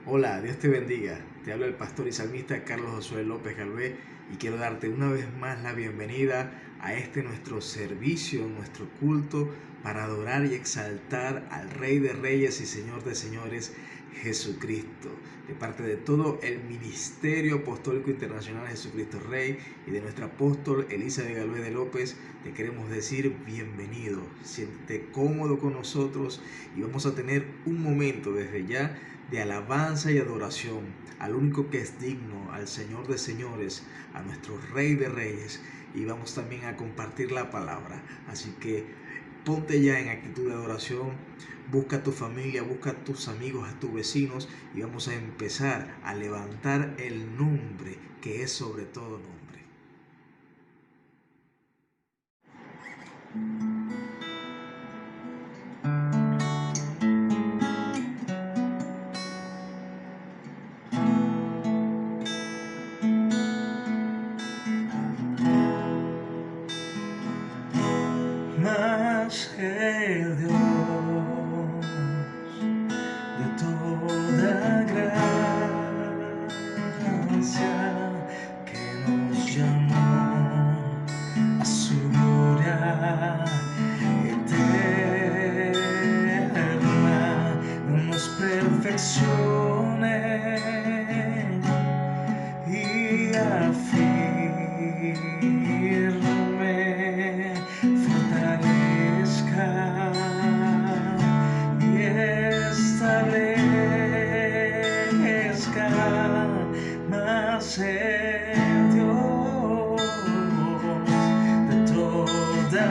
Hola, Dios te bendiga. Te habla el pastor y salmista Carlos Josué López Galvé y quiero darte una vez más la bienvenida a este nuestro servicio, nuestro culto para adorar y exaltar al Rey de Reyes y Señor de Señores, Jesucristo. De parte de todo el Ministerio Apostólico Internacional Jesucristo Rey y de nuestra apóstol Elizabeth Galvé de López, te queremos decir bienvenido. Siéntete cómodo con nosotros y vamos a tener un momento desde ya de alabanza y adoración al único que es digno, al Señor de señores, a nuestro Rey de reyes, y vamos también a compartir la palabra. Así que ponte ya en actitud de adoración, busca a tu familia, busca a tus amigos, a tus vecinos, y vamos a empezar a levantar el nombre que es sobre todo nombre. Mas el Dios de toda gracia que nos llamó a su gloria eterna, nos perfeccione y afirme, fortalezca y establezca. Mas el Dios de toda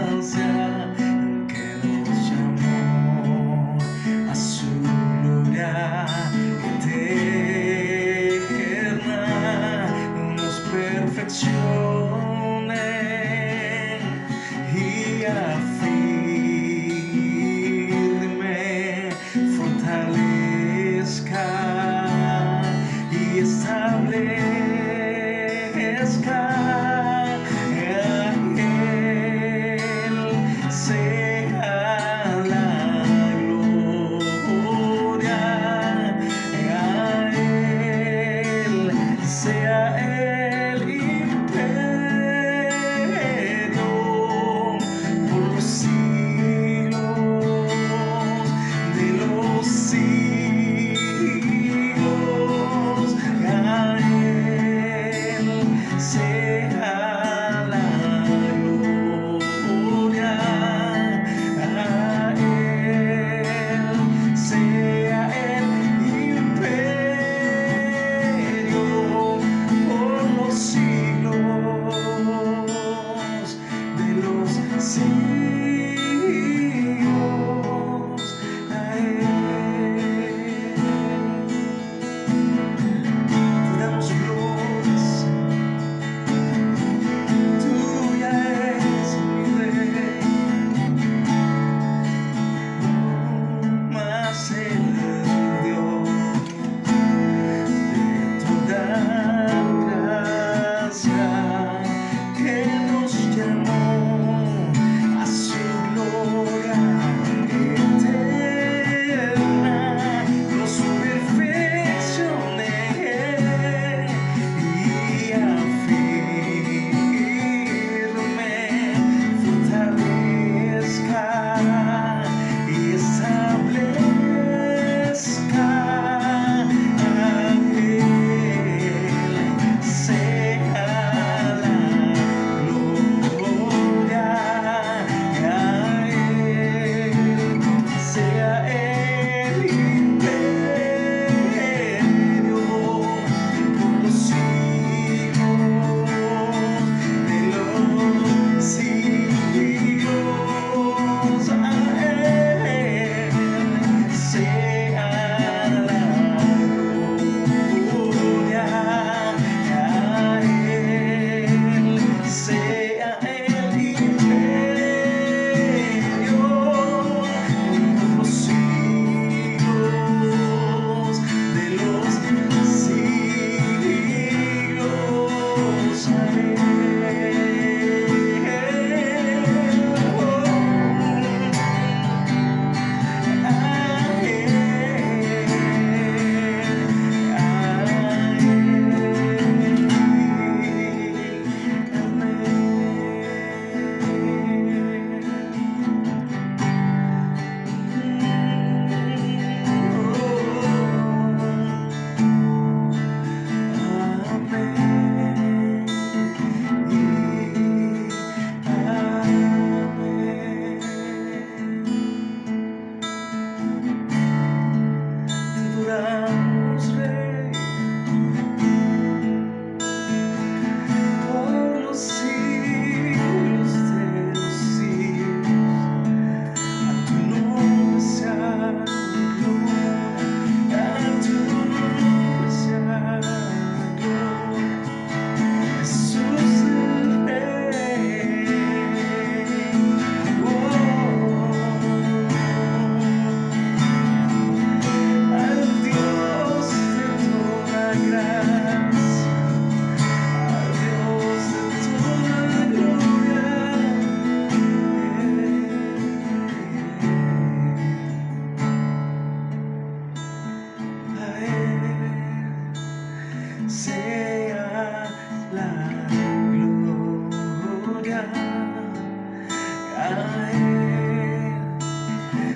gracia que nos llamó a su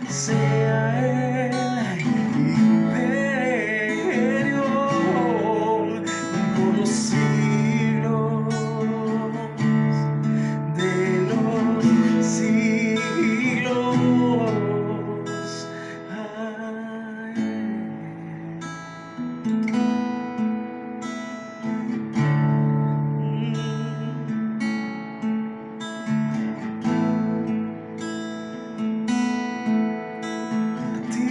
sea el imperio por los siglos de los siglos. Ay. A ti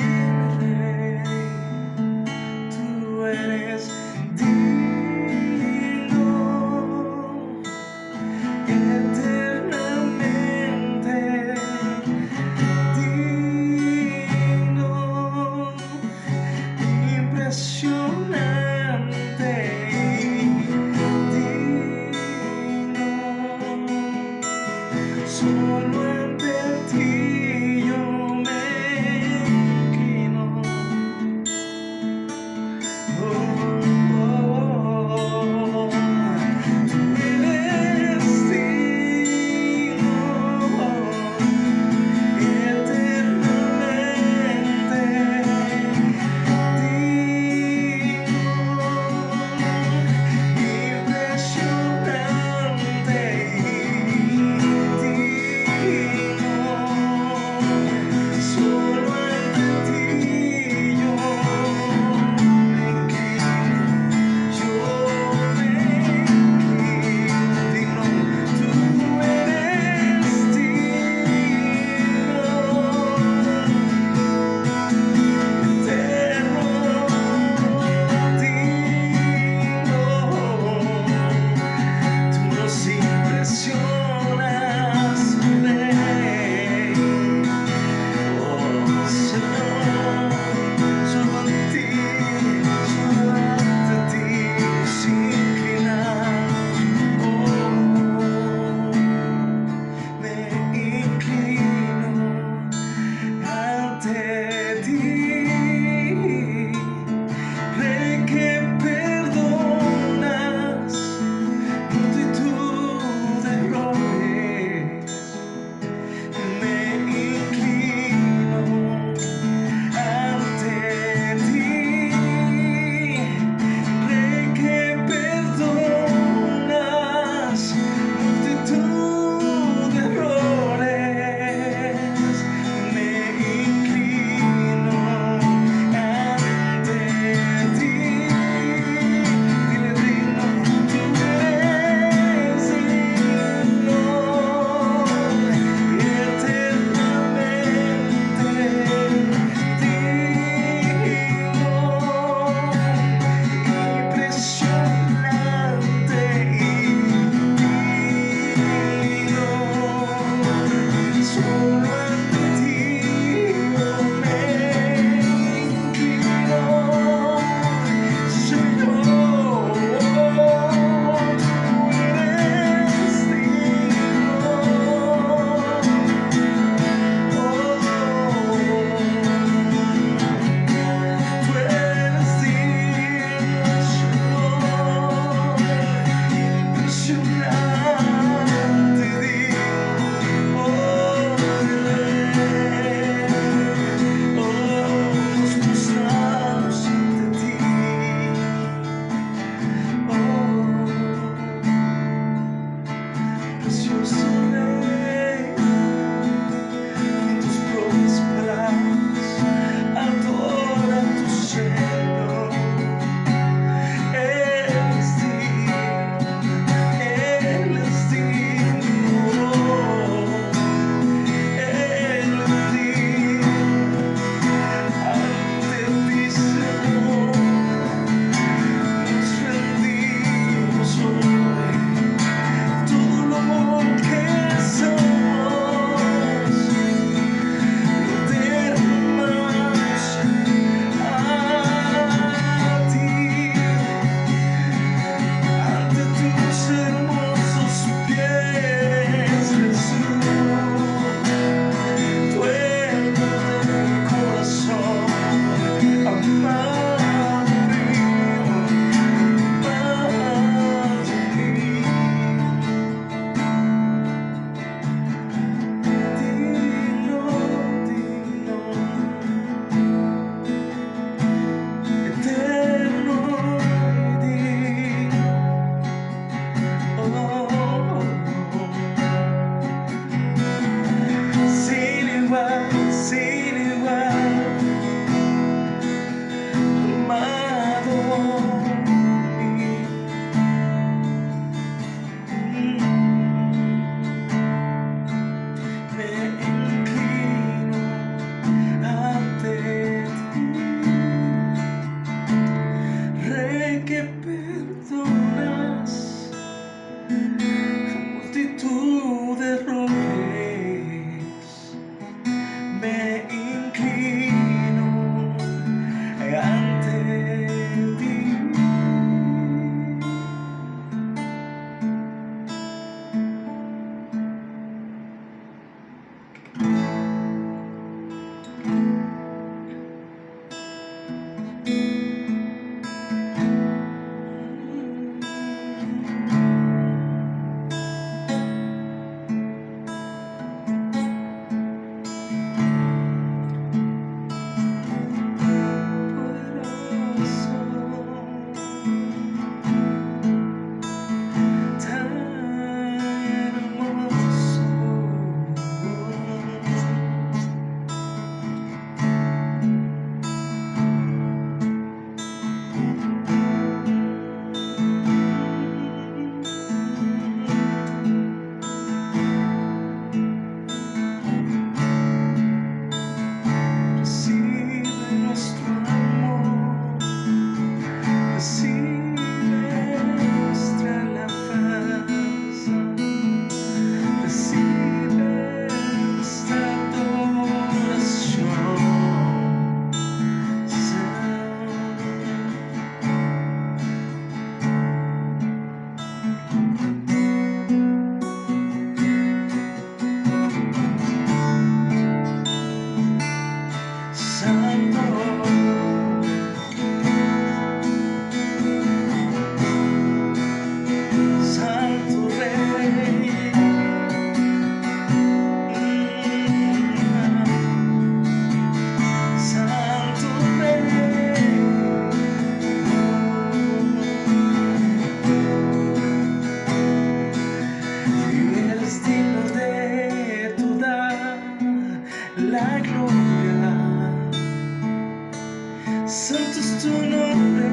Santo es tu nombre,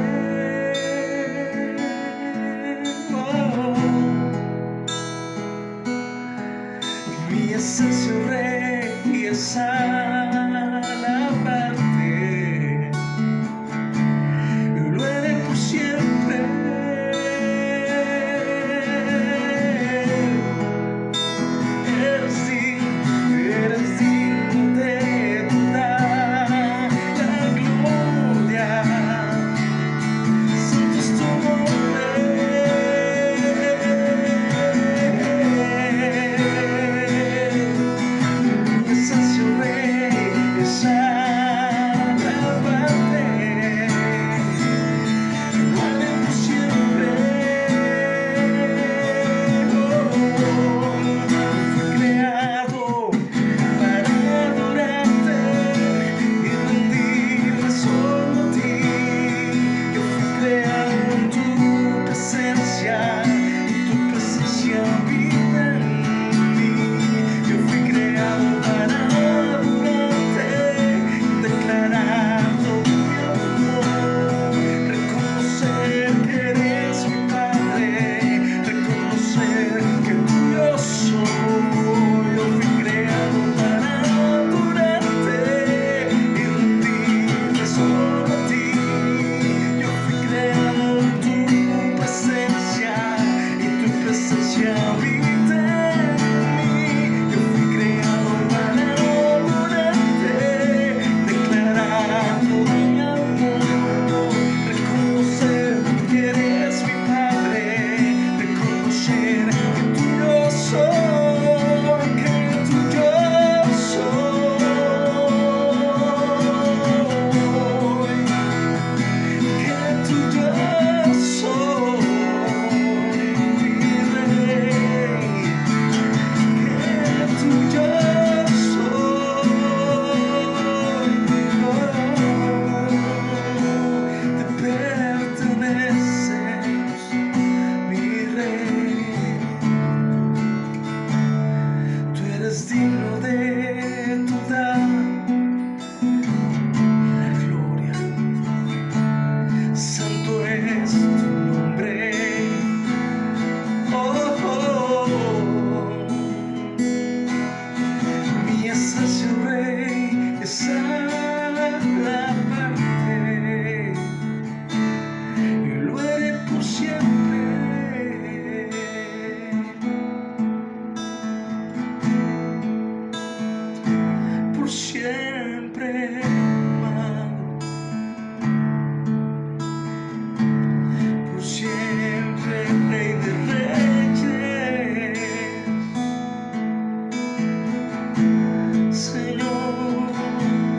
oh. Mi esencia, Rey, es alabarte. Lo haré por siempre. Eres digno de toda la gloria. Santo es tu nombre. Mi esencia, Rey, es alabarte. Lo haré por siempre. Fui creado para adorarte y rendirme solo a ti. Yo fui creado en tu presencia y tu presencia habita en mí. Yo fui creado para adorarte y declarar todo mi amor. Reconocer que eres mi Padre, reconocer que tuyo soy. Yo fui creado para adorarte y rendirme solo a ti. Yo fui creado en tu presencia y tu presencia habita en mí. Yo fui creado para adorarte, declarar todo mi amor. Reconocer que eres mi Padre, reconocer que tuyo soy, que tuyo soy, que tuyo soy, mi Rey, que tuyo soy, te perteneces, mi Rey. Tú eres digno de toda la gloria. Santo es tu nombre, oh, oh, oh. Mi esencia, Rey, es alabarte y lo haré por siempre. Por siempre, amado, por siempre, Rey de Reyes, Señor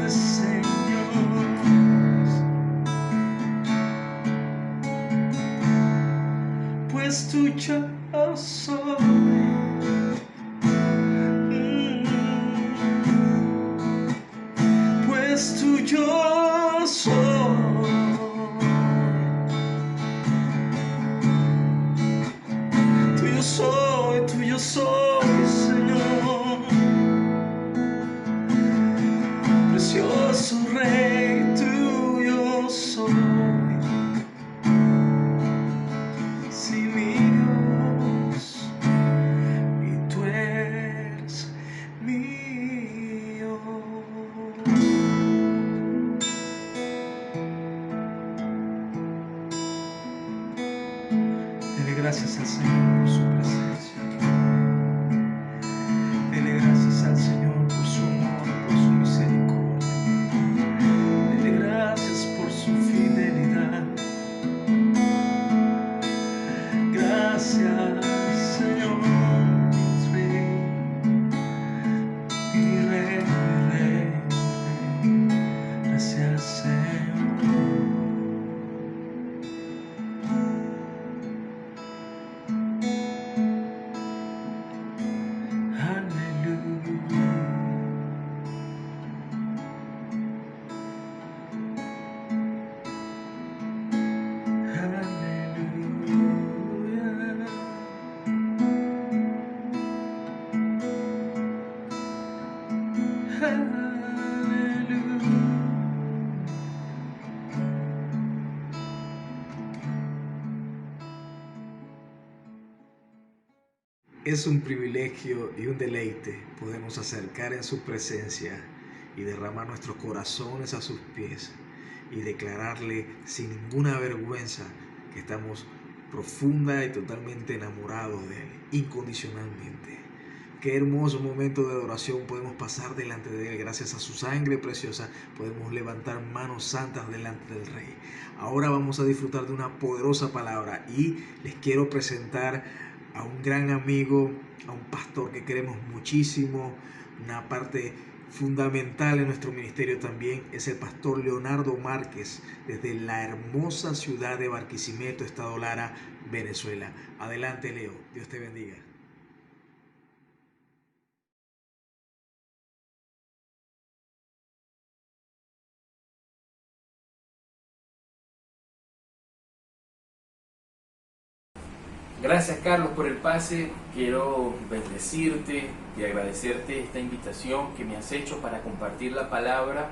de señores, pues tuyo soy. Pues tuyo soy, tuyo soy, Señor. Precioso Rey, tuyo soy. Sí, mi Dios, y tú eres mío. Dele gracias al Señor por su presencia. Dele gracias al Señor por su amor, por su misericordia. Dele gracias por su fidelidad. Gracias, Señor, mi Rey, mi Rey, mi Rey. Gracias, Señor. Es un privilegio y un deleite podernos acercar en su presencia y derramar nuestros corazones a sus pies y declararle sin ninguna vergüenza que estamos profunda y totalmente enamorados de Él, incondicionalmente. Qué hermoso momento de adoración podemos pasar delante de Él. Gracias a su sangre preciosa podemos levantar manos santas delante del Rey. Ahora vamos a disfrutar de una poderosa palabra y les quiero presentar a un gran amigo, a un pastor que queremos muchísimo, una parte fundamental en nuestro ministerio también. Es el pastor Leonardo Márquez, desde la hermosa ciudad de Barquisimeto, Estado Lara, Venezuela. Adelante, Leo. Dios te bendiga. Gracias, Carlos, por el pase. Quiero bendecirte y agradecerte esta invitación que me has hecho para compartir la palabra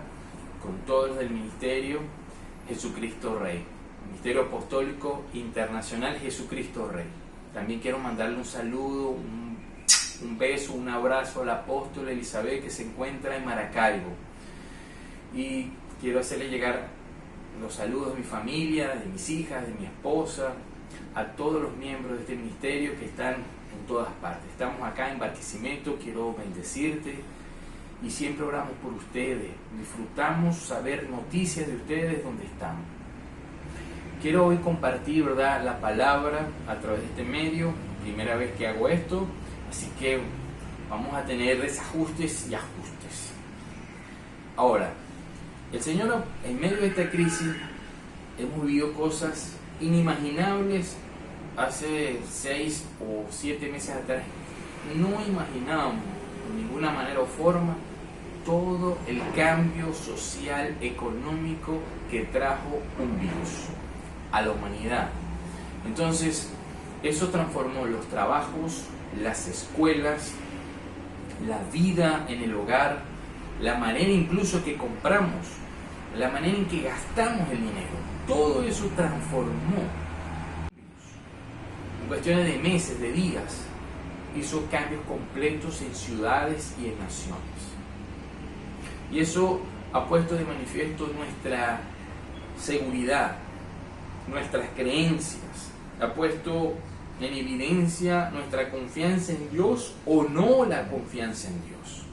con todos los del Ministerio Jesucristo Rey, Ministerio Apostólico Internacional Jesucristo Rey. También quiero mandarle un saludo, un beso, un abrazo a la apóstola Elizabeth, que se encuentra en Maracaibo. Y quiero hacerle llegar los saludos de mi familia, de mis hijas, de mi esposa, a todos los miembros de este ministerio que están en todas partes. Estamos acá en Barquisimeto, quiero bendecirte y siempre oramos por ustedes. Disfrutamos saber noticias de ustedes donde están. Quiero hoy compartir, ¿verdad?, la palabra a través de este medio. Primera vez que hago esto, así que vamos a tener desajustes y ajustes. Ahora, el Señor, en medio de esta crisis, hemos vivido cosas inimaginables. Hace 6 o 7 meses atrás no imaginábamos de ninguna manera o forma todo el cambio social, económico que trajo un virus a la humanidad. Entonces, eso transformó los trabajos, las escuelas, la vida en el hogar, la manera incluso que compramos, la manera en que gastamos el dinero. Todo eso transformó. En cuestiones de meses, de días, hizo cambios completos en ciudades y en naciones. Y eso ha puesto de manifiesto nuestra seguridad, nuestras creencias, ha puesto en evidencia nuestra confianza en Dios o no la confianza en Dios.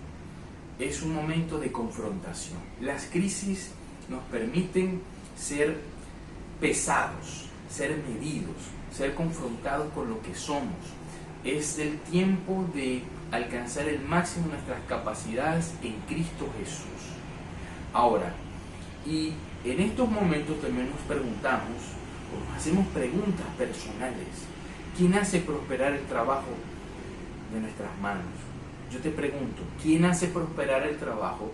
Es un momento de confrontación. Las crisis nos permiten ser pesados, ser medidos, ser confrontados con lo que somos. Es el tiempo de alcanzar el máximo de nuestras capacidades en Cristo Jesús. Ahora, y en estos momentos también nos preguntamos, o nos hacemos preguntas personales. ¿Quién hace prosperar el trabajo de nuestras manos? Yo te pregunto, ¿quién hace prosperar el trabajo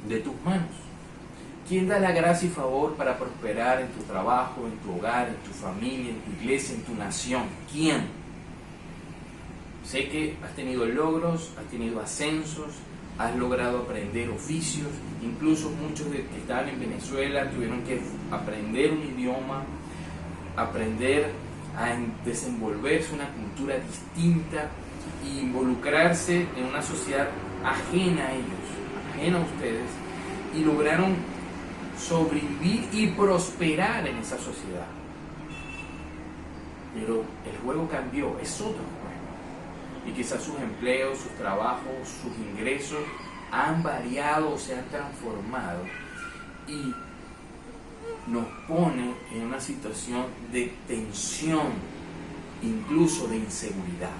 de tus manos? ¿Quién da la gracia y favor para prosperar en tu trabajo, en tu hogar, en tu familia, en tu iglesia, en tu nación? ¿Quién? Sé que has tenido logros, has tenido ascensos, has logrado aprender oficios, incluso muchos de que estaban en Venezuela tuvieron que aprender un idioma, aprender a desenvolverse una cultura distinta e involucrarse en una sociedad ajena a ellos, ajena a ustedes, y lograron sobrevivir y prosperar en esa sociedad. Pero el juego cambió, es otro juego. Y quizás sus empleos, sus trabajos, sus ingresos han variado o se han transformado y nos pone en una situación de tensión, incluso de inseguridad.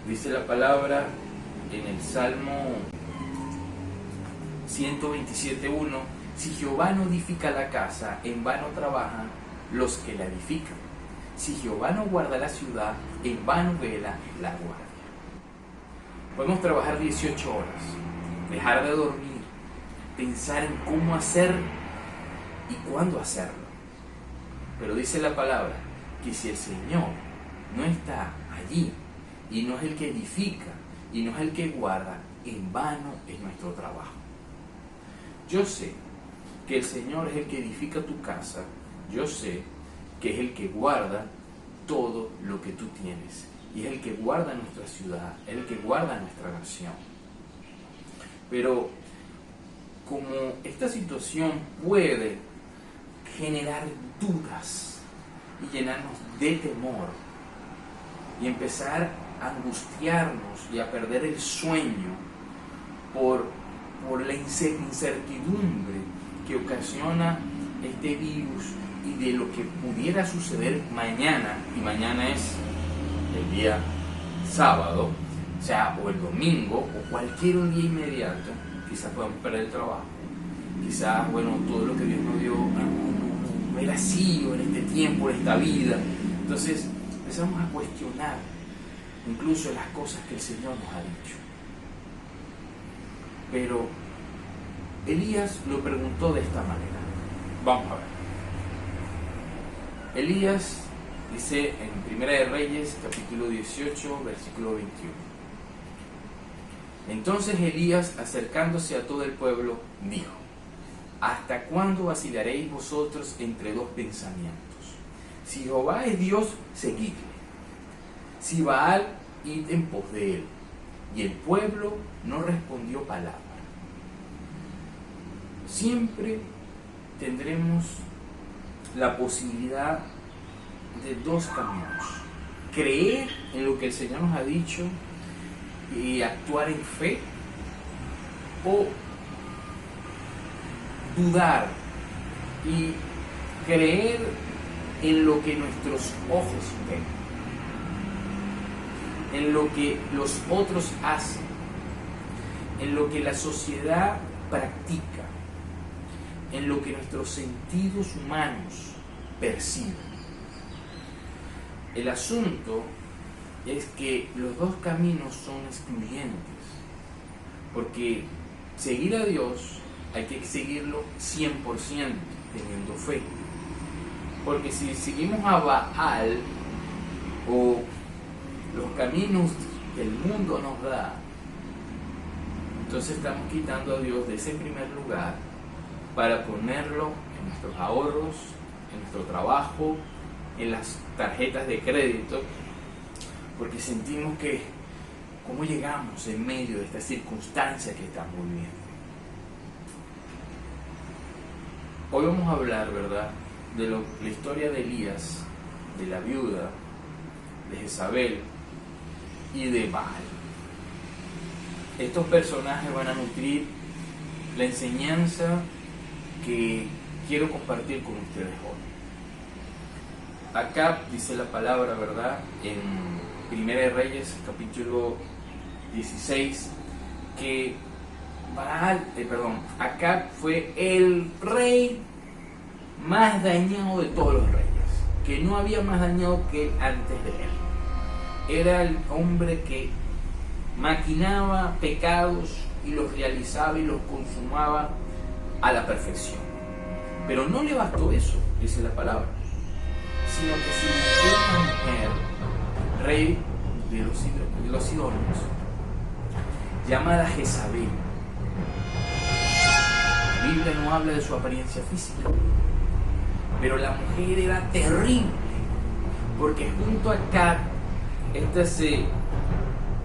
Dice la palabra en el Salmo 127.1: si Jehová no edifica la casa, en vano trabajan los que la edifican. Si Jehová no guarda la ciudad, en vano vela la guardia. Podemos trabajar 18 horas, dejar de dormir, pensar en cómo hacer y cuándo hacerlo. Pero dice la palabra que si el Señor no está allí y no es el que edifica y no es el que guarda, en vano es nuestro trabajo. Yo sé que el Señor es el que edifica tu casa, yo sé que es el que guarda todo lo que tú tienes. Y es el que guarda nuestra ciudad, es el que guarda nuestra nación. Pero como esta situación puede generar dudas y llenarnos de temor y empezar a angustiarnos y a perder el sueño por la incertidumbre que ocasiona este virus y de lo que pudiera suceder mañana, y mañana es el día sábado, o sea, o el domingo, o cualquier día inmediato. Quizás podamos perder el trabajo, quizás, bueno, todo lo que Dios nos dio no era así, o en este tiempo, en esta vida. Entonces empezamos a cuestionar incluso las cosas que el Señor nos ha dicho. Pero Elías lo preguntó de esta manera. Vamos a ver. Elías dice en 1 de Reyes, capítulo 18, versículo 21. Entonces Elías, acercándose a todo el pueblo, dijo: ¿hasta cuándo vacilaréis vosotros entre dos pensamientos? Si Jehová es Dios, seguidle. Si Baal, id en pos de él. Y el pueblo no respondió palabra. Siempre tendremos la posibilidad de dos caminos: creer en lo que el Señor nos ha dicho y actuar en fe, o dudar y creer en lo que nuestros ojos ven, en lo que los otros hacen, en lo que la sociedad practica, en lo que nuestros sentidos humanos perciben. El asunto es que los dos caminos son excluyentes, porque seguir a Dios hay que seguirlo 100% teniendo fe. Porque si seguimos a Baal o los caminos que el mundo nos da, entonces estamos quitando a Dios de ese primer lugar para ponerlo en nuestros ahorros, en nuestro trabajo, en las tarjetas de crédito, porque sentimos que cómo llegamos en medio de esta circunstancia que estamos viviendo. Hoy vamos a hablar, ¿verdad?, de la historia de Elías, de la viuda, de Jezabel y de Baal. Estos personajes van a nutrir la enseñanza que quiero compartir con ustedes hoy. Acá dice la palabra, ¿verdad?, en 1 de Reyes, capítulo 16, que Acab fue el rey más dañado de todos los reyes, que no había más dañado que antes de él. Era el hombre que maquinaba pecados y los realizaba y los consumaba a la perfección. Pero no le bastó eso, dice la palabra, sino que se buscó una mujer, rey de los sidonios, llamada Jezabel. La Biblia no habla de su apariencia física, pero la mujer era terrible, porque junto a Acab, esta se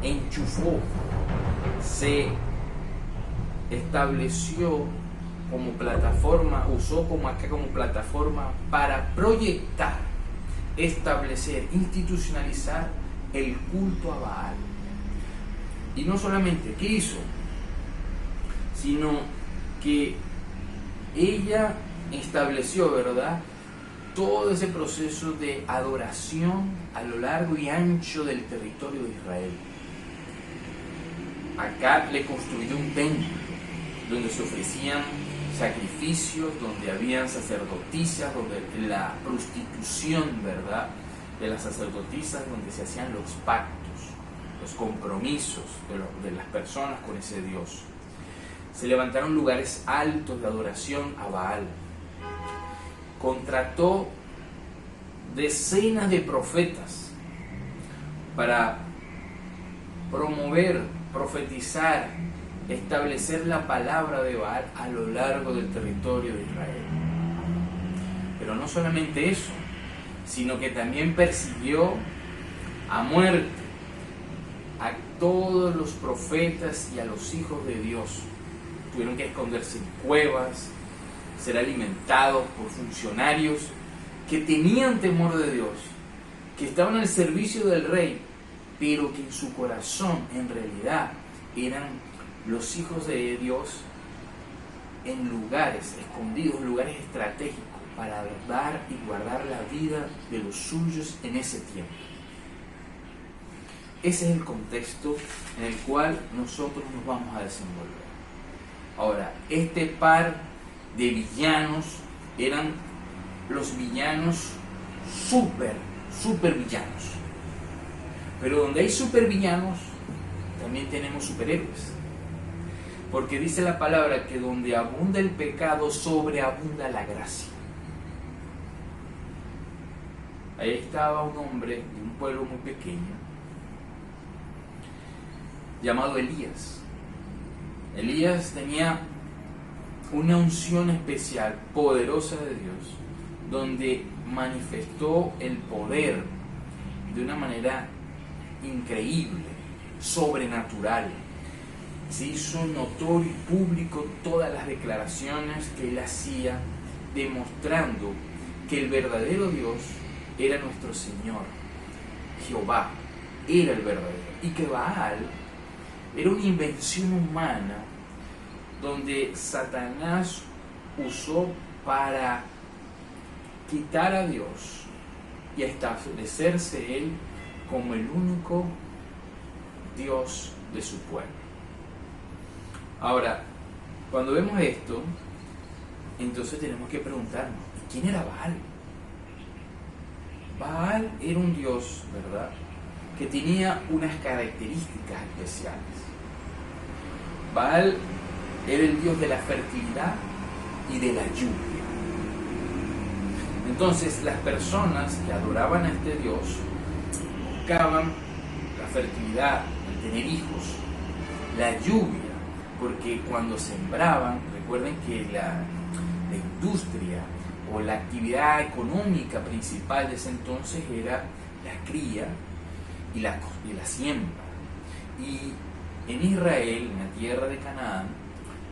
enchufó, se estableció como plataforma, usó como plataforma para proyectar, establecer, institucionalizar el culto a Baal. Y no solamente, ¿qué hizo?, sino que ella estableció, ¿verdad?, todo ese proceso de adoración a lo largo y ancho del territorio de Israel. Acá le construyó un templo donde se ofrecían sacrificios, donde habían sacerdotisas, donde la prostitución, ¿verdad?, de las sacerdotisas, donde se hacían los pactos, los compromisos de las personas con ese Dios. Se levantaron lugares altos de adoración a Baal. Contrató decenas de profetas para promover, profetizar, establecer la palabra de Baal a lo largo del territorio de Israel. Pero no solamente eso, sino que también persiguió a muerte a todos los profetas y a los hijos de Dios. Tuvieron que esconderse en cuevas, ser alimentados por funcionarios que tenían temor de Dios, que estaban al servicio del rey, pero que en su corazón en realidad eran los hijos de Dios en lugares escondidos, lugares estratégicos para dar y guardar la vida de los suyos en ese tiempo. Ese es el contexto en el cual nosotros nos vamos a desenvolver. Ahora, este par de villanos eran los villanos super villanos. Pero donde hay super villanos, también tenemos superhéroes. Porque dice la palabra que donde abunda el pecado, sobreabunda la gracia. Ahí estaba un hombre de un pueblo muy pequeño, llamado Elías. Elías tenía una unción especial, poderosa de Dios, donde manifestó el poder de una manera increíble, sobrenatural. Se hizo notorio y público todas las declaraciones que él hacía, demostrando que el verdadero Dios era nuestro Señor. Jehová era el verdadero, y que Baal era una invención humana donde Satanás usó para quitar a Dios y establecerse él como el único Dios de su pueblo. Ahora, cuando vemos esto, entonces tenemos que preguntarnos, ¿quién era Baal? Baal era un dios, ¿verdad?, que tenía unas características especiales. Baal era el dios de la fertilidad y de la lluvia. Entonces, las personas que adoraban a este dios buscaban la fertilidad, el tener hijos, la lluvia, porque cuando sembraban, recuerden que la industria o la actividad económica principal de ese entonces era la cría y la siembra. Y en Israel, en la tierra de Canaán,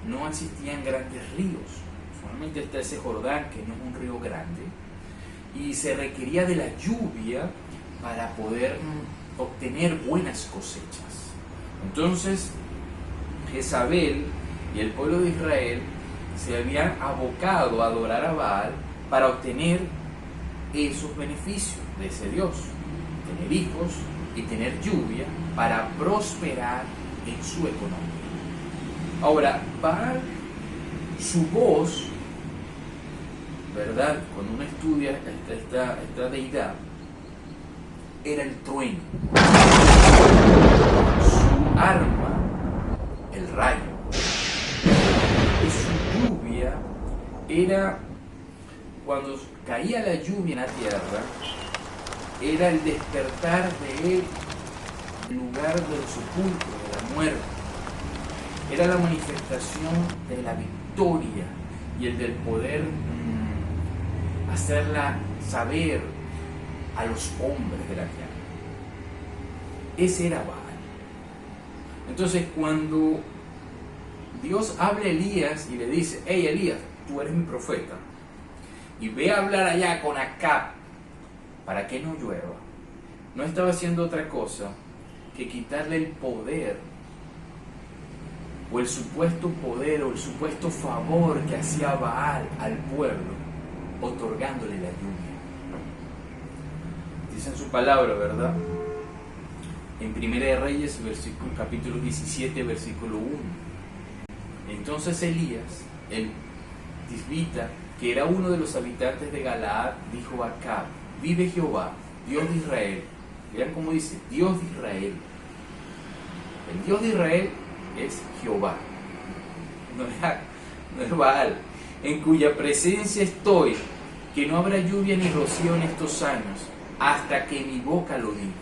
no existían grandes ríos. Solamente está ese Jordán, que no es un río grande, y se requería de la lluvia para poder obtener buenas cosechas. Entonces, Jezabel y el pueblo de Israel se habían abocado a adorar a Baal para obtener esos beneficios de ese Dios, tener hijos y tener lluvia para prosperar en su economía. Ahora, Baal, su voz, ¿verdad?, cuando uno estudia esta deidad, era el trueno. Su arma, el rayo. Y su lluvia era, cuando caía la lluvia en la tierra, era el despertar de él en lugar del sepulcro, de la muerte. Era la manifestación de la victoria y el del poder hacerla saber a los hombres de la tierra. Ese era Baal. Entonces, cuando Dios habla a Elías y le dice: hey Elías, tú eres mi profeta, y ve a hablar allá con Acab para que no llueva, no estaba haciendo otra cosa que quitarle el poder, o el supuesto poder, o el supuesto favor que hacía Baal al pueblo, otorgándole la lluvia. Dice en su palabra, ¿verdad?, en Primera de Reyes, capítulo 17, versículo 1. Entonces Elías, el tisbita, que era uno de los habitantes de Galaad, dijo a Acab: vive Jehová, Dios de Israel. Vean cómo dice: Dios de Israel. El Dios de Israel es Jehová, no es Baal, en cuya presencia estoy, que no habrá lluvia ni rocío en estos años, hasta que mi boca lo diga.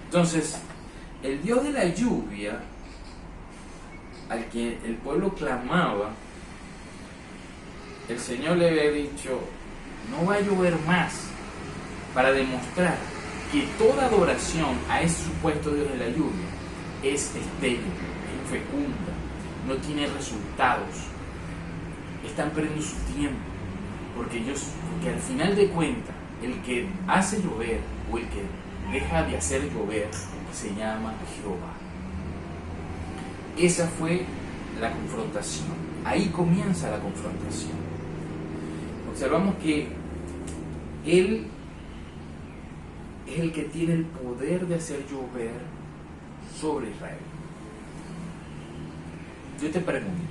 Entonces, el Dios de la lluvia, al que el pueblo clamaba, el Señor le había dicho: no va a llover más, para demostrar que toda adoración a ese supuesto Dios de la lluvia es estéril, es infecunda, no tiene resultados, están perdiendo su tiempo, porque al final de cuentas, el que hace llover o el que deja de hacer llover se llama Jehová. Esa fue la confrontación. Ahí comienza la confrontación. Observamos que Él es el que tiene el poder de hacer llover sobre Israel. Yo te pregunto,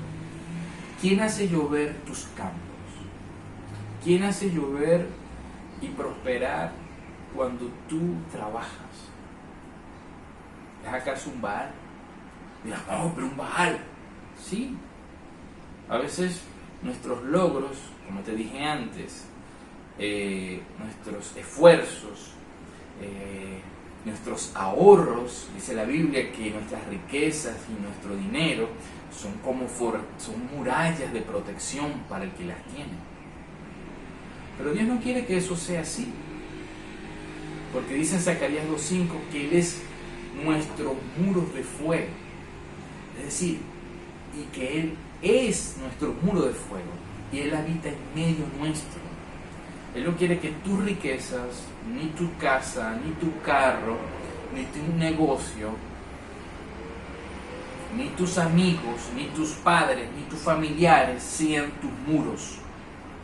¿quién hace llover tus campos? ¿Quién hace llover y prosperar cuando tú trabajas? ¿Es acaso un Baal? Mira, no, pero un Baal. Sí. A veces nuestros logros, como te dije antes, nuestros esfuerzos, nuestros ahorros, dice la Biblia que nuestras riquezas y nuestro dinero son murallas de protección para el que las tiene. Pero Dios no quiere que eso sea así, porque dice en Zacarías 2:5 que Él es nuestro muro de fuego, es decir, y que Él es nuestro muro de fuego y Él habita en medio nuestro. Él no quiere que tus riquezas, ni tu casa, ni tu carro, ni tu negocio, ni tus amigos, ni tus padres, ni tus familiares sean tus muros.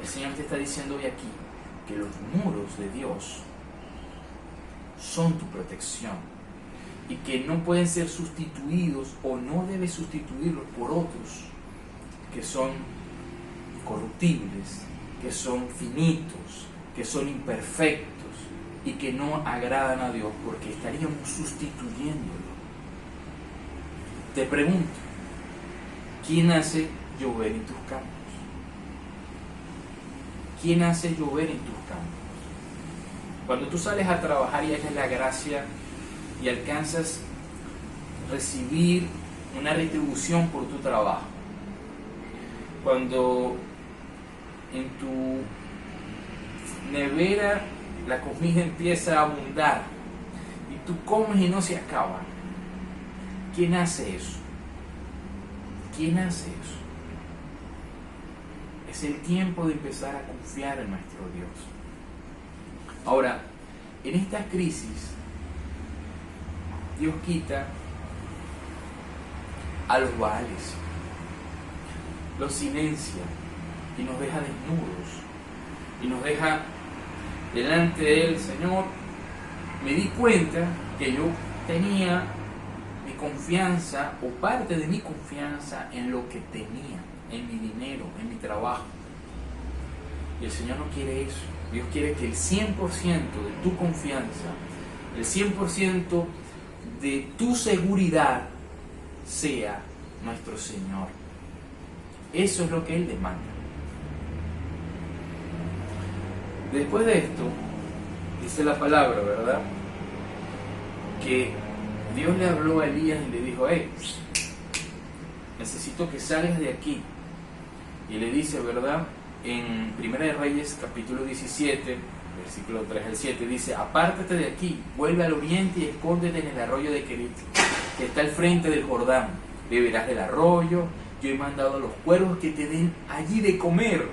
El Señor te está diciendo hoy aquí que los muros de Dios son tu protección y que no pueden ser sustituidos o no debes sustituirlos por otros que son corruptibles, que son finitos, que son imperfectos y que no agradan a Dios, porque estaríamos sustituyéndolo. Te pregunto, ¿quién hace llover en tus campos? ¿Quién hace llover en tus campos? Cuando tú sales a trabajar y haces la gracia y alcanzas recibir una retribución por tu trabajo, cuando en tu nevera la comida empieza a abundar y tú comes y no se acaba, ¿quién hace eso? ¿Quién hace eso? Es el tiempo de empezar a confiar en nuestro Dios. Ahora, en esta crisis, Dios quita a los Baales, los silencia y nos deja desnudos y nos deja delante de Él. Señor, me di cuenta que yo tenía mi confianza o parte de mi confianza en lo que tenía, en mi dinero, en mi trabajo. Y el Señor no quiere eso. Dios quiere que el 100% de tu confianza, el 100% de tu seguridad sea nuestro Señor. Eso es lo que Él demanda. Después de esto, dice la palabra, ¿verdad? Que Dios le habló a Elías y le dijo, hey, necesito que salgas de aquí. Y le dice, ¿verdad? En 1 de Reyes, capítulo 17, versículo 3 al 7, dice, apártate de aquí, vuelve al oriente y escóndete en el arroyo de Querit, que está al frente del Jordán. Beberás del arroyo, yo he mandado a los cuervos que te den allí de comer.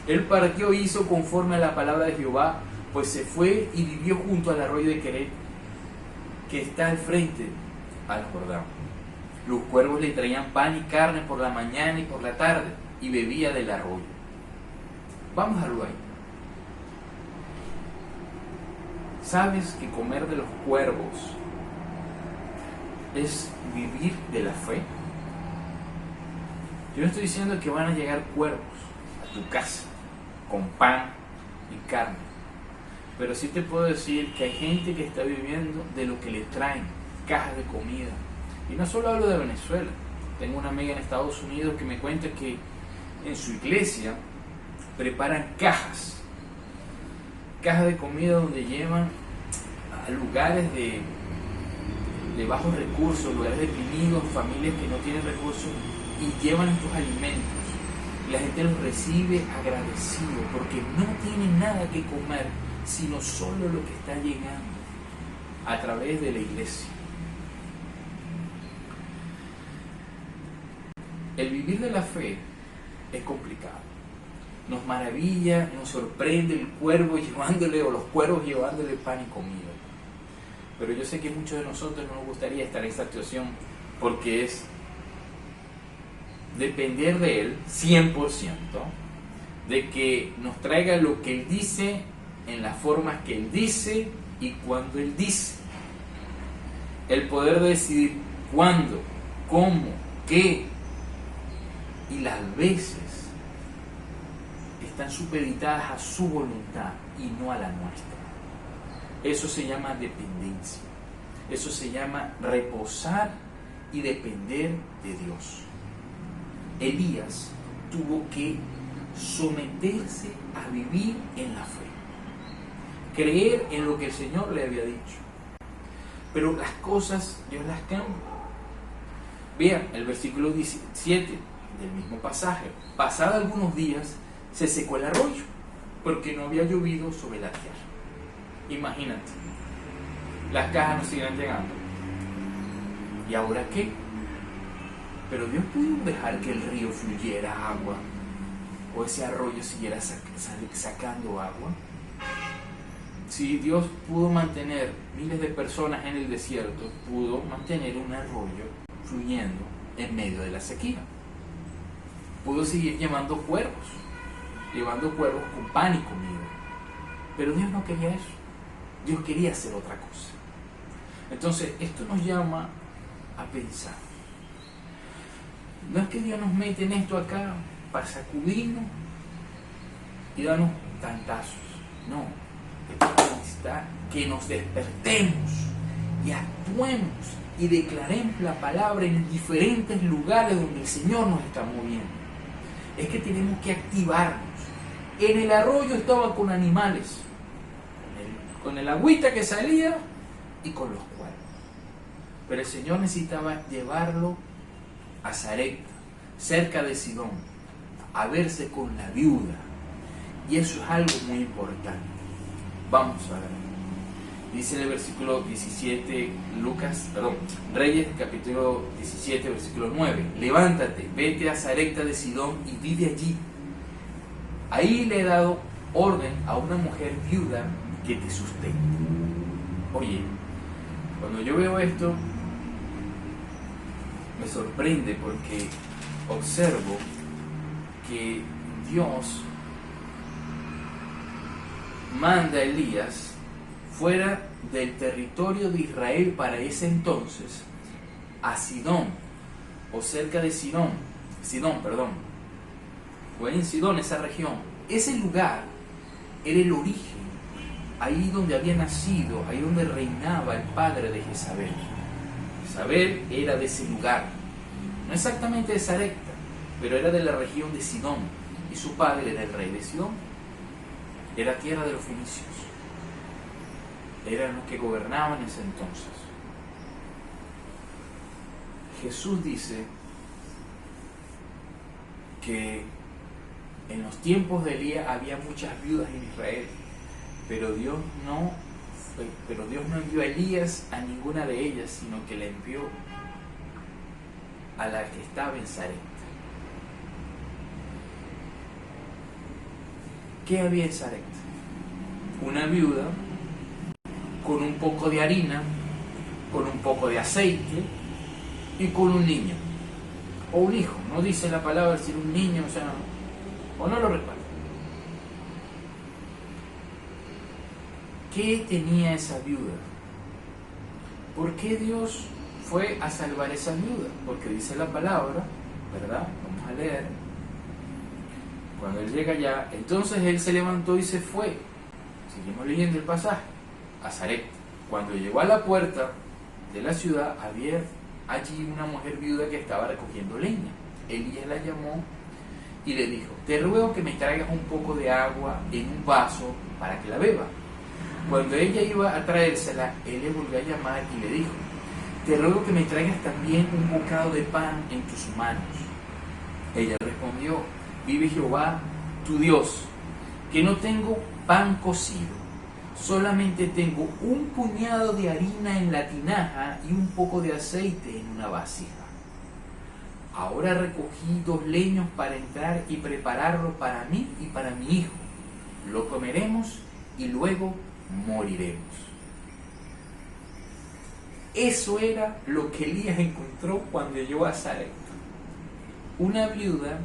Él partió e hizo conforme a la palabra de Jehová, pues se fue y vivió junto al arroyo de Querit, que está al frente al Jordán. Los cuervos le traían pan y carne por la mañana y por la tarde, y bebía del arroyo. Vamos a verlo ahí. ¿Sabes que comer de los cuervos es vivir de la fe? Yo no estoy diciendo que van a llegar cuervos a tu casa con pan y carne, pero sí te puedo decir que hay gente que está viviendo de lo que le traen, cajas de comida. Y no solo hablo de Venezuela. Tengo una amiga en Estados Unidos que me cuenta que en su iglesia preparan cajas de comida donde llevan a lugares de bajos recursos, lugares deprimidos, familias que no tienen recursos, y llevan estos alimentos. Y la gente los recibe agradecido porque no tienen nada que comer, sino solo lo que está llegando a través de la iglesia. El vivir de la fe es complicado. Nos maravilla, nos sorprende el cuervo llevándole, o los cuervos llevándole pan y comida. Pero yo sé que muchos de nosotros no nos gustaría estar en esta situación, porque es depender de Él 100%, de que nos traiga lo que Él dice, en las formas que Él dice y cuando Él dice. El poder decidir cuándo, cómo, qué y las veces están supeditadas a su voluntad y no a la nuestra. Eso se llama dependencia. Eso se llama reposar y depender de Dios. Elías tuvo que someterse a vivir en la fe, creer en lo que el Señor le había dicho. Pero las cosas Dios las cambia. Vean el versículo 17 del mismo pasaje. Pasado algunos días se secó el arroyo porque no había llovido sobre la tierra. Imagínate, las cajas no siguen llegando. ¿Y ahora qué? Pero Dios pudo dejar que el río fluyera agua, o ese arroyo siguiera sacando agua. Si Dios pudo mantener miles de personas en el desierto, pudo mantener un arroyo fluyendo en medio de la sequía. Pudo seguir llevando cuervos con pan y comida. Pero Dios no quería eso. Dios quería hacer otra cosa. Entonces, esto nos llama a pensar. No es que Dios nos mete en esto acá para sacudirnos y darnos tantazos. No. Esto necesita que nos despertemos y actuemos y declaremos la palabra en diferentes lugares donde el Señor nos está moviendo. Es que tenemos que activarnos. En el arroyo estaba con animales, con el agüita que salía y con los cuervos. Pero el Señor necesitaba llevarlo a Sarepta, cerca de Sidón, a verse con la viuda. Y eso es algo muy importante. Vamos a ver. Dice en el versículo 17, Reyes capítulo 17, versículo 9. Levántate, vete a Sarepta de Sidón y vive allí. Ahí le he dado orden a una mujer viuda que te sustente. Oye, cuando yo veo esto, me sorprende porque observo que Dios manda a Elías fuera del territorio de Israel para ese entonces a Sidón, o cerca de Sidón, o en Sidón, esa región. Ese lugar era el origen, ahí donde había nacido, ahí donde reinaba el padre de Jezabel. Jezabel era de ese lugar, no exactamente de Sarepta, pero era de la región de Sidón, y su padre era el rey de Sidón. Era tierra de los fenicios, eran los que gobernaban en ese entonces. Jesús dice que en los tiempos de Elías había muchas viudas en Israel, pero Dios no envió a Elías a ninguna de ellas, sino que le envió a la que estaba en Sarepta. ¿Qué había en Sarepta? Una viuda con un poco de harina, con un poco de aceite y con un niño o un hijo. No dice la palabra decir un niño, o no lo recuerdo. ¿Qué tenía esa viuda? ¿Por qué Dios fue a salvar a esa viuda? Porque dice la palabra, ¿verdad? Vamos a leer. Cuando él llega allá, entonces él se levantó y se fue. Seguimos leyendo el pasaje. A Sarepta. Cuando llegó a la puerta de la ciudad, había allí una mujer viuda que estaba recogiendo leña. Elías la llamó y le dijo: te ruego que me traigas un poco de agua en un vaso para que la beba. Cuando ella iba a traérsela, él le volvió a llamar y le dijo: te ruego que me traigas también un bocado de pan en tus manos. Ella respondió: vive Jehová tu Dios, que no tengo pan cocido, solamente tengo un puñado de harina en la tinaja y un poco de aceite en una vasija. Ahora recogí 2 leños para entrar y prepararlo para mí y para mi hijo. Lo comeremos y luego moriremos. Eso era lo que Elías encontró cuando llegó a Sarepta. Una viuda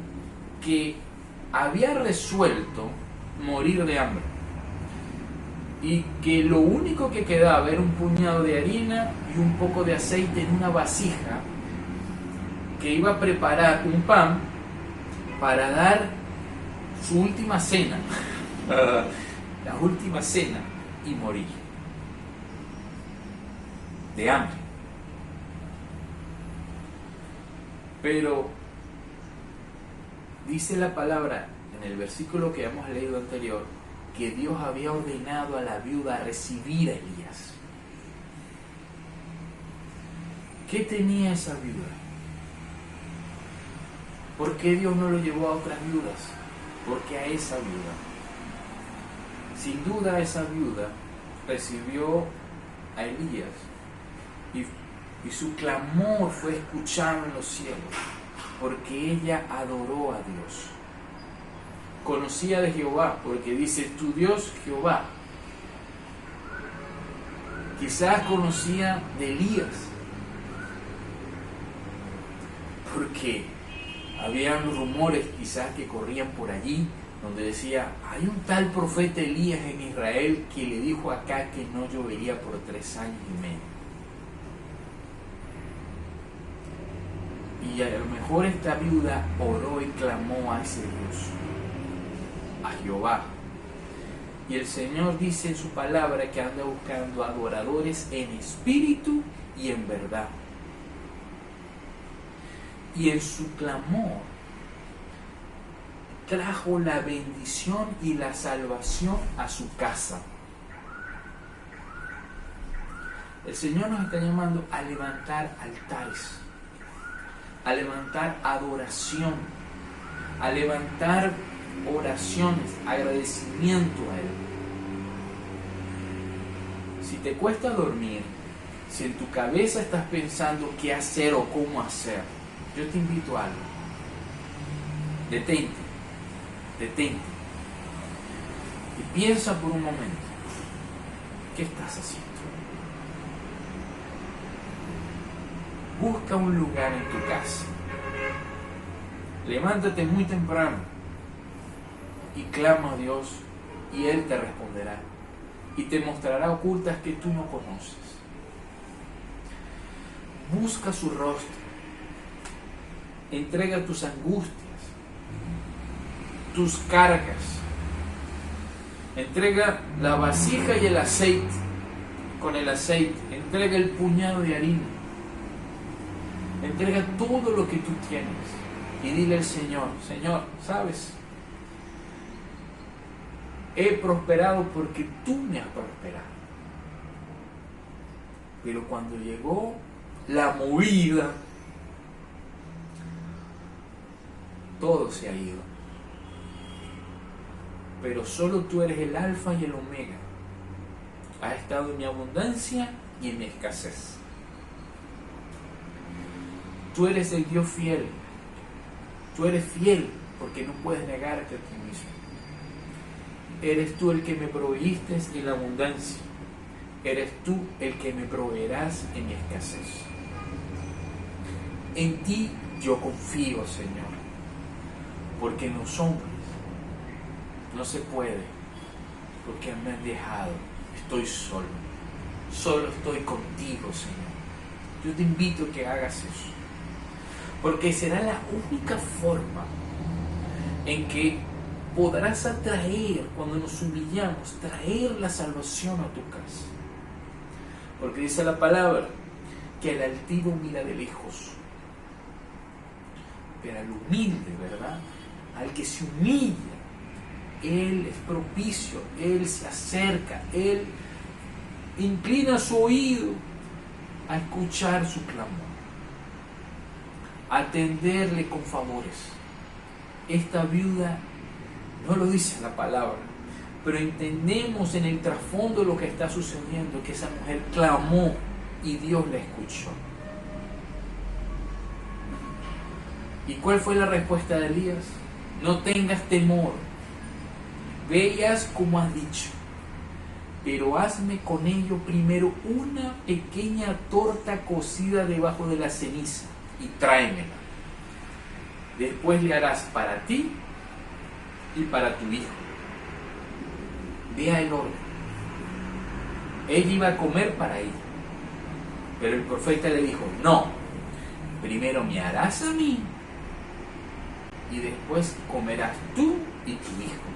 que había resuelto morir de hambre y que lo único que quedaba era un puñado de harina y un poco de aceite en una vasija, que iba a preparar un pan para dar su última cena, la última cena, y morir de hambre. Pero dice la palabra en el versículo que hemos leído anterior que Dios había ordenado a la viuda recibir a Elías. ¿Qué tenía esa viuda? ¿Por qué Dios no lo llevó a otras viudas? Porque a esa viuda. Sin duda esa viuda recibió a Elías y su clamor fue escuchado en los cielos, porque ella adoró a Dios. Conocía de Jehová, porque dice, tu Dios Jehová. Quizás conocía de Elías, porque habían rumores quizás que corrían por allí, donde decía, hay un tal profeta Elías en Israel que le dijo acá que no llovería por 3 años y medio. Y a lo mejor esta viuda oró y clamó a ese Dios, a Jehová. Y el Señor dice en su palabra que anda buscando adoradores en espíritu y en verdad. Y en su clamor trajo la bendición y la salvación a su casa. El Señor nos está llamando a levantar altares, a levantar adoración, a levantar oraciones, agradecimiento a Él. Si te cuesta dormir, si en tu cabeza estás pensando qué hacer o cómo hacer, yo te invito a algo. Detente y piensa por un momento, ¿qué estás haciendo? Busca un lugar en tu casa, levántate muy temprano y clama a Dios y Él te responderá y te mostrará ocultas que tú no conoces. Busca su rostro, entrega tus angustias, tus cargas, entrega la vasija y el aceite. Con el aceite entrega el puñado de harina, entrega todo lo que tú tienes y dile al Señor, Señor, ¿sabes? He prosperado porque tú me has prosperado. Pero cuando llegó la movida, todo se ha ido. Pero solo tú eres el alfa y el omega. Has estado en mi abundancia y en mi escasez. Tú eres el Dios fiel. Tú eres fiel porque no puedes negarte a ti mismo. Eres tú el que me proveíste en la abundancia. Eres tú el que me proveerás en mi escasez. En ti yo confío, Señor, porque en los hombres no se puede, porque me han dejado. Estoy solo. Solo estoy contigo, Señor. Yo te invito a que hagas eso, porque será la única forma en que podrás atraer, cuando nos humillamos, traer la salvación a tu casa. Porque dice la palabra que el altivo mira de lejos, pero al humilde, ¿verdad? Al que se humilla, Él es propicio, Él se acerca, Él inclina su oído a escuchar su clamor, a atenderle con favores. Esta viuda no lo dice la palabra, pero entendemos en el trasfondo lo que está sucediendo, que esa mujer clamó y Dios la escuchó. ¿Y cuál fue la respuesta de Elías? No tengas temor, ve y haz como has dicho, pero hazme con ello primero una pequeña torta cocida debajo de la ceniza y tráemela. Después le harás para ti y para tu hijo. Vea el orden. Ella iba a comer para ella, pero el profeta le dijo, no, primero me harás a mí y después comerás tú y tu hijo.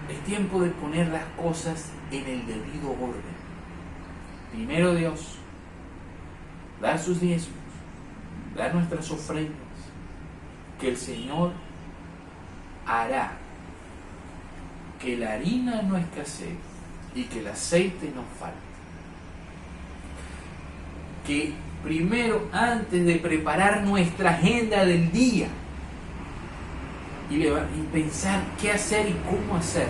Es tiempo de poner las cosas en el debido orden. Primero Dios, dar sus diezmos, dar nuestras ofrendas, que el Señor hará que la harina no escasee y que el aceite no falte. Que primero, antes de preparar nuestra agenda del día y pensar qué hacer y cómo hacer,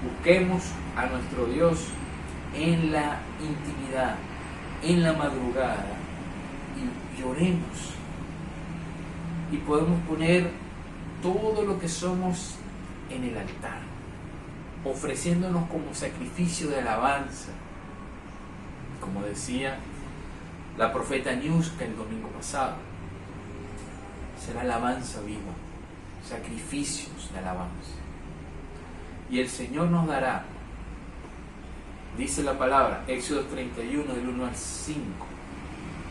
busquemos a nuestro Dios en la intimidad, en la madrugada, y lloremos. Y podemos poner todo lo que somos en el altar, ofreciéndonos como sacrificio de alabanza. Como decía la profeta Niuska el domingo pasado, será alabanza viva, sacrificios de alabanza. Y el Señor nos dará, dice la palabra, Éxodo 31, del 1 al 5,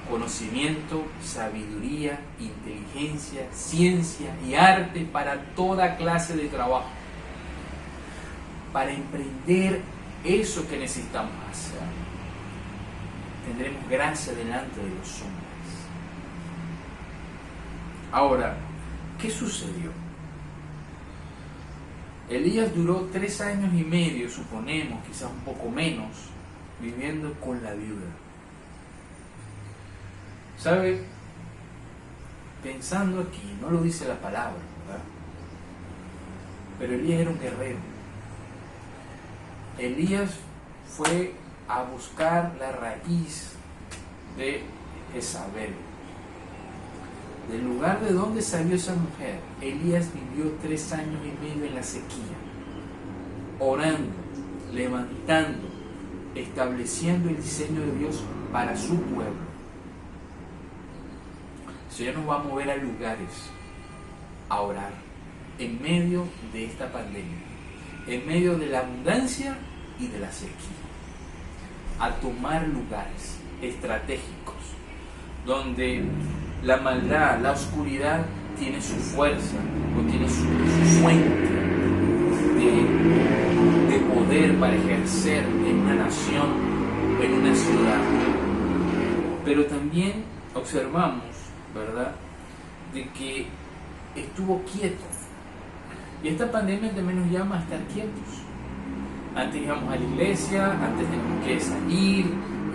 conocimiento, sabiduría, inteligencia, ciencia y arte para toda clase de trabajo, para emprender eso que necesitamos hacer. Tendremos gracia delante de los hombres. Ahora, ¿qué sucedió? Elías duró 3 años y medio, suponemos, quizás un poco menos, viviendo con la viuda. ¿Sabe? Pensando aquí, no lo dice la palabra, ¿verdad? Pero Elías era un guerrero. Elías fue a buscar la raíz de Jezabel. Del lugar de donde salió esa mujer, Elías vivió 3 años y medio en la sequía, orando, levantando, estableciendo el diseño de Dios para su pueblo. El Señor nos va a mover a lugares, a orar, en medio de esta pandemia, en medio de la abundancia y de la sequía, a tomar lugares estratégicos, donde la maldad, la oscuridad tiene su fuerza o tiene su fuente de poder para ejercer en una nación o en una ciudad. Pero también observamos, ¿verdad?, de que estuvo quieto. Y esta pandemia también nos llama a estar quietos. Antes íbamos a la iglesia, antes teníamos que salir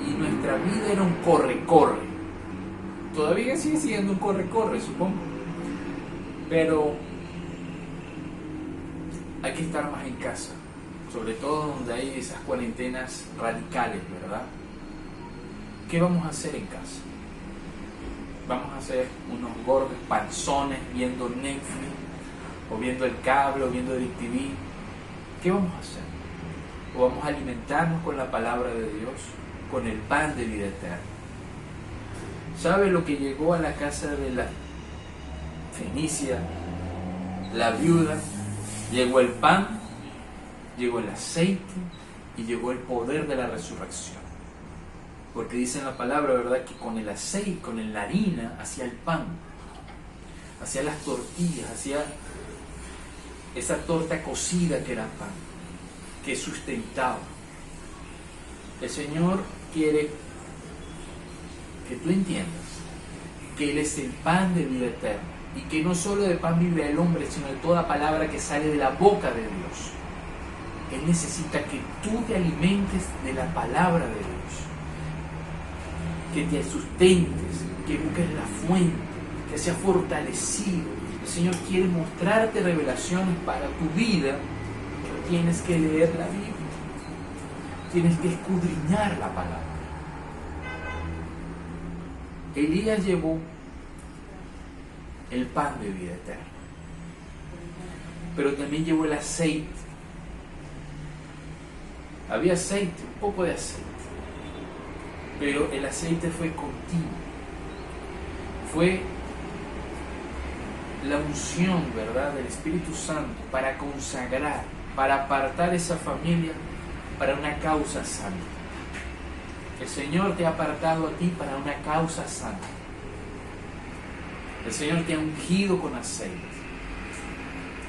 y nuestra vida era un corre-corre. Todavía sigue siendo un corre-corre, supongo. Pero hay que estar más en casa, sobre todo donde hay esas cuarentenas radicales, ¿verdad? ¿Qué vamos a hacer en casa? Vamos a hacer unos gordos panzones viendo Netflix, o viendo el cable, o viendo DirecTV. ¿Qué vamos a hacer? ¿O vamos a alimentarnos con la palabra de Dios, con el pan de vida eterna? ¿Sabe lo que llegó a la casa de la fenicia, la viuda? Llegó el pan, llegó el aceite y llegó el poder de la resurrección. Porque dice en la palabra, ¿verdad?, que con el aceite, con la harina, hacía el pan, hacía las tortillas, hacía esa torta cocida que era pan, que sustentaba. El Señor quiere que tú entiendas que Él es el pan de vida eterna y que no solo de pan vive el hombre, sino de toda palabra que sale de la boca de Dios. Él necesita que tú te alimentes de la palabra de Dios, que te sustentes, que busques la fuente, que seas fortalecido, El Señor quiere mostrarte revelaciones para tu vida, pero tienes que leer la Biblia. Tienes que escudriñar la palabra. Elías llevó el pan de vida eterna, pero también llevó el aceite. Había aceite, un poco de aceite, pero el aceite fue continuo. Fue la unción, ¿verdad?, del Espíritu Santo para consagrar, para apartar esa familia para una causa santa. El Señor te ha apartado a ti para una causa santa. El Señor te ha ungido con aceite,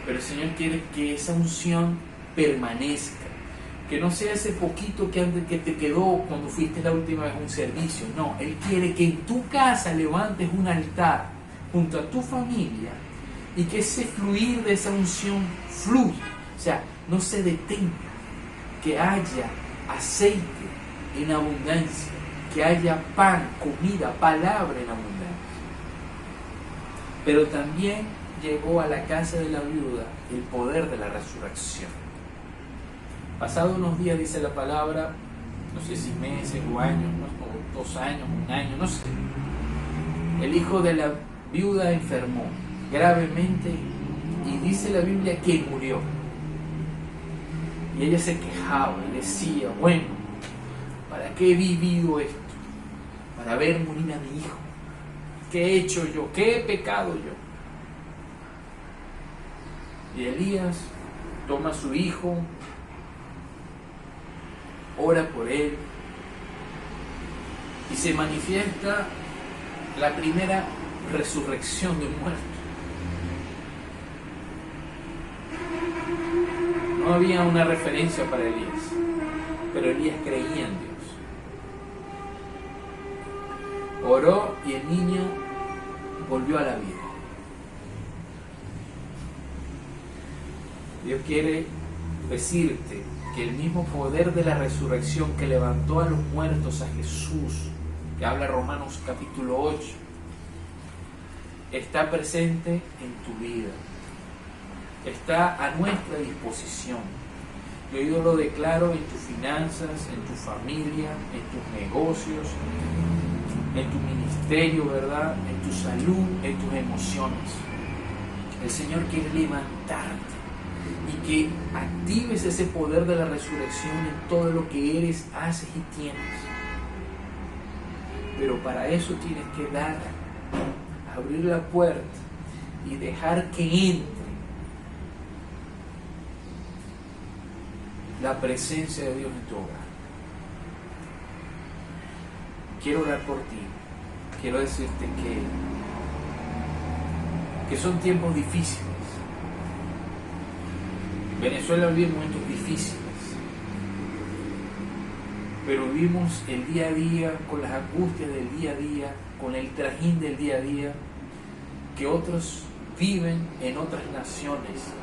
pero el Señor quiere que esa unción permanezca, que no sea ese poquito que te quedó cuando fuiste la última vez a un servicio. No, Él quiere que en tu casa levantes un altar junto a tu familia y que ese fluir de esa unción fluya, o sea, no se detenga, que haya aceite en abundancia, que haya pan, comida, palabra en abundancia. Pero también llegó a la casa de la viuda el poder de la resurrección. Pasado unos días, dice la palabra, no sé si meses o años, o 2 años, 1 año, no sé, el hijo de la viuda enfermó gravemente y dice la Biblia que murió. Y ella se quejaba y decía, bueno, ¿para qué he vivido esto? Para ver morir a mi hijo. ¿Qué he hecho yo? ¿Qué he pecado yo? Y Elías toma a su hijo, ora por él y se manifiesta la primera resurrección de un muerto. No había una referencia para Elías, pero Elías creía en Dios. Oró y el niño volvió a la vida. Dios quiere decirte que el mismo poder de la resurrección que levantó a los muertos a Jesús, que habla Romanos capítulo 8, está presente en tu vida, está a nuestra disposición. Yo lo declaro en tus finanzas, en tu familia, en tus negocios, en tu ministerio, ¿verdad?, en tu salud, en tus emociones. El Señor quiere levantarte y que actives ese poder de la resurrección en todo lo que eres, haces y tienes. Pero para eso tienes que abrir la puerta y dejar que entre la presencia de Dios en tu hogar. Quiero orar por ti. Quiero decirte que son tiempos difíciles. Venezuela vive momentos difíciles, pero vivimos el día a día con las angustias del día a día, con el trajín del día a día, que otros viven en otras naciones.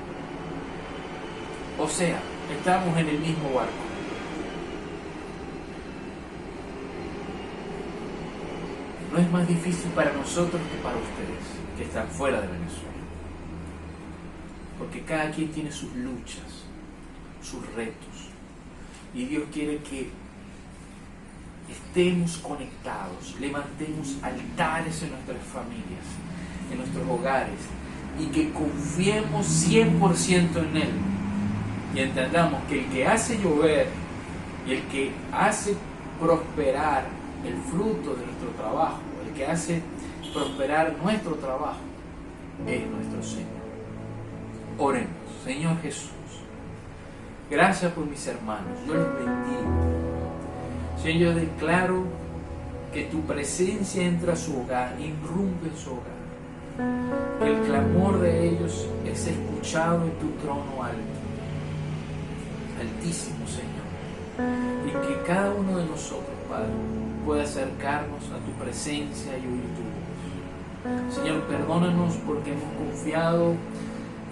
O sea, estamos en el mismo barco. No es más difícil para nosotros que para ustedes, que están fuera de Venezuela. Porque cada quien tiene sus luchas, sus retos. Y Dios quiere que estemos conectados, levantemos altares en nuestras familias, en nuestros hogares, y que confiemos 100% en Él. Y entendamos que el que hace llover y el que hace prosperar el fruto de nuestro trabajo, el que hace prosperar nuestro trabajo, es nuestro Señor. Oremos. Señor Jesús, gracias por mis hermanos, yo les bendigo. Señor, yo declaro que tu presencia entra a su hogar, irrumpe en su hogar. Que el clamor de ellos es escuchado en tu trono alto, altísimo, Señor. Y que cada uno de nosotros, Padre, pueda acercarnos a tu presencia y oír tu voz. Señor, perdónanos porque hemos confiado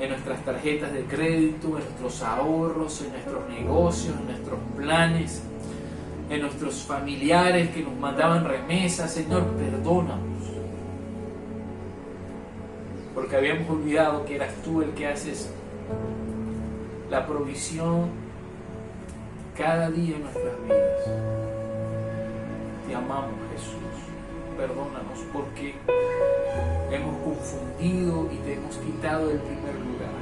en nuestras tarjetas de crédito, en nuestros ahorros, en nuestros negocios, en nuestros planes, en nuestros familiares que nos mandaban remesas. Señor, perdónanos, porque habíamos olvidado que eras tú el que haces la provisión cada día en nuestras vidas. Te amamos, Jesús. Perdónanos porque hemos confundido y te hemos quitado el primer lugar.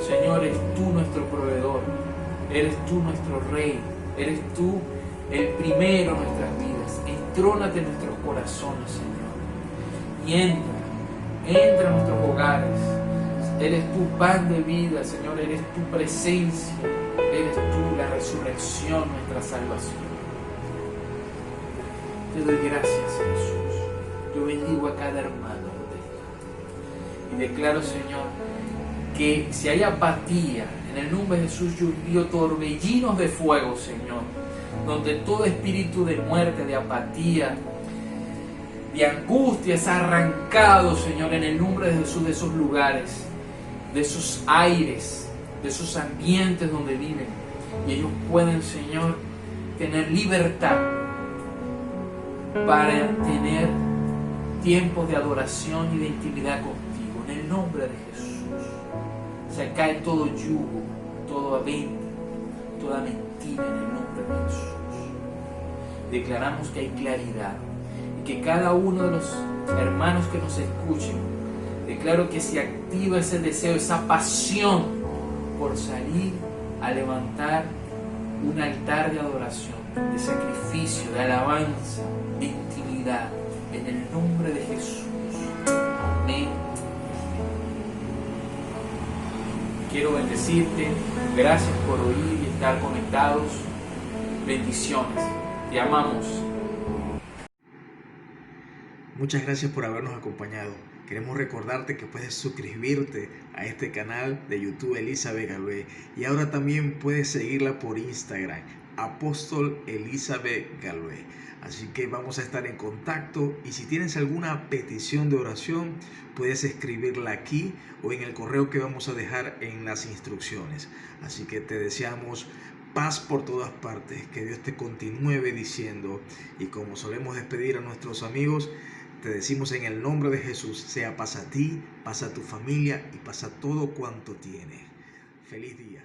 Señor, eres tú nuestro proveedor, eres tú nuestro Rey, eres tú el primero en nuestras vidas. Entrónate en nuestros corazones, Señor, y entra en nuestros hogares. Eres tu pan de vida, Señor, eres tu presencia, eres tú la resurrección, nuestra salvación. Te doy gracias, Jesús. Yo bendigo a cada hermano y declaro, Señor, que si hay apatía, en el nombre de Jesús yo envío torbellinos de fuego, Señor, donde todo espíritu de muerte, de apatía, de angustia es arrancado, Señor, en el nombre de Jesús, de esos lugares, de esos aires, de esos ambientes donde viven, y ellos pueden, Señor, tener libertad para tener tiempos de adoración y de intimidad contigo, en el nombre de Jesús. Se cae todo yugo, toda venta, toda mentira en el nombre de Jesús. Declaramos que hay claridad y que cada uno de los hermanos que nos escuchen, declaro que se activa ese deseo, esa pasión por salir a levantar un altar de adoración, de sacrificio, de alabanza, de intimidad, en el nombre de Jesús. Amén. Quiero bendecirte. Gracias por oír y estar conectados. Bendiciones. Te amamos. Muchas gracias por habernos acompañado. Queremos recordarte que puedes suscribirte a este canal de YouTube Elizabeth Galvez, y ahora también puedes seguirla por Instagram, Apóstol Elizabeth Galvez. Así que vamos a estar en contacto, y si tienes alguna petición de oración puedes escribirla aquí o en el correo que vamos a dejar en las instrucciones. Así que te deseamos paz por todas partes, que Dios te continúe bendiciendo, y como solemos despedir a nuestros amigos, te decimos en el nombre de Jesús: sea paz a ti, paz a tu familia y paz a todo cuanto tienes. Feliz día.